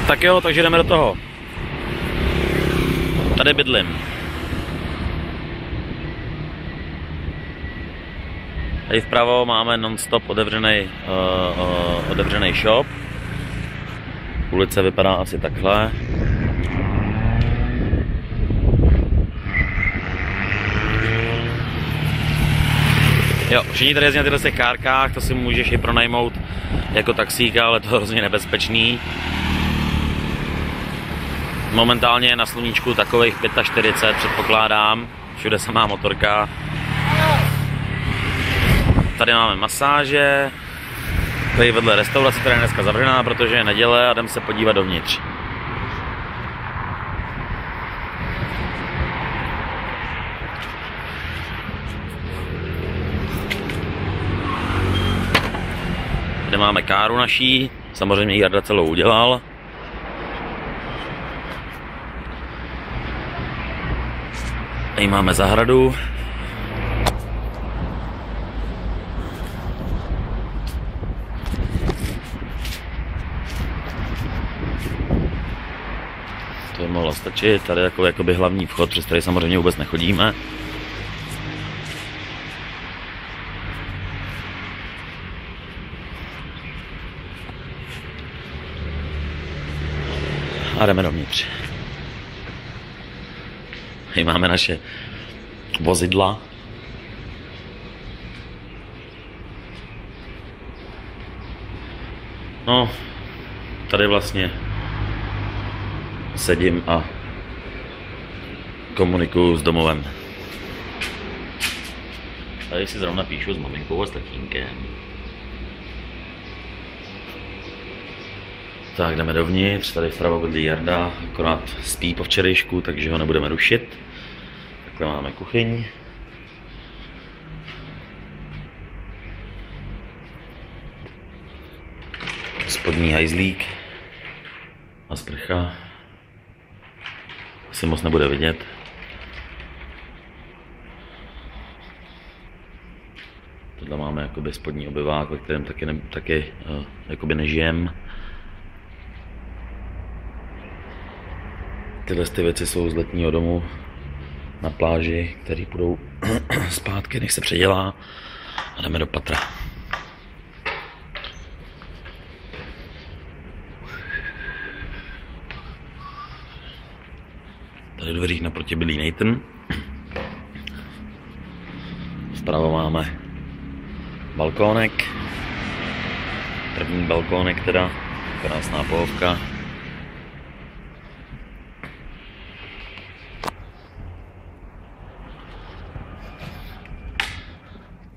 Tak jo, takže jdeme do toho. Tady bydlím. Tady vpravo máme non-stop otevřený shop. Ulice vypadá asi takhle. Jo, všichni tady jezdí na těchto kárkách, to si můžeš i pronajmout jako taxíka, ale to je hrozně nebezpečný. Momentálně je na sluníčku takových 45, předpokládám. Všude samá motorka. Tady máme masáže. Tady vedle restaurace, která je dneska zavřená, protože je neděle a jdem se podívat dovnitř. Tady máme káru naší, samozřejmě Jarda celou udělal. Tady máme zahradu. To by mohlo stačit, tady jakoby hlavní vchod, přes který samozřejmě vůbec nechodíme. A jdeme dovnitř. Tady máme naše vozidla. No, tady vlastně sedím a komunikuju s domovem. Tady si zrovna píšu s maminkou a s tatínkem. Tak jdeme dovnitř, tady vpravo bydlí Jarda, akorát spí po včerejšku, takže ho nebudeme rušit. Takhle máme kuchyň. Spodní hajzlík a sprcha. Asi moc nebude vidět. Tohle máme jakoby spodní obyvák, ve kterém taky jakoby nežijem. Tyhle ty věci jsou z letního domu na pláži, které půjdou zpátky, než se předělá, a jdeme do patra. Tady v dveřích naproti bydlí Nathan. Vpravo máme balkónek. První balkónek teda, krásná pohovka.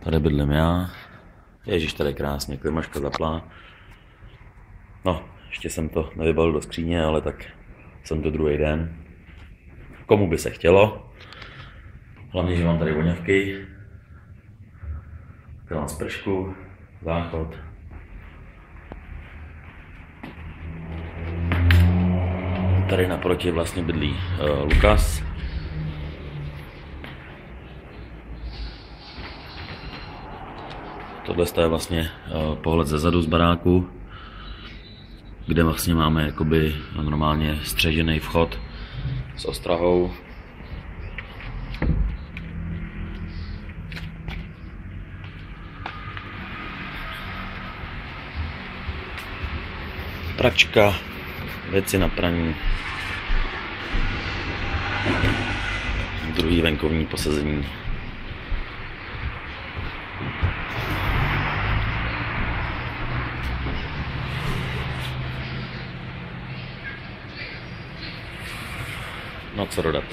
Tady bydlím já. Ježíš, tady krásně, klimaška zaplá. No, ještě jsem to nevybalil do skříně, ale tak jsem to druhý den. Komu by se chtělo. Hlavně, že mám tady voňavky. Tady mám spršku, záchod. Tady naproti vlastně bydlí Lukas. Tohle je vlastně pohled zezadu z baráku, kde vlastně máme jakoby normálně střežený vchod s ostrahou. Pračka, věci na praní, druhý venkovní posezení. No co dodat.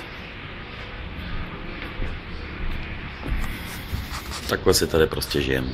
Takhle si tady prostě žijem.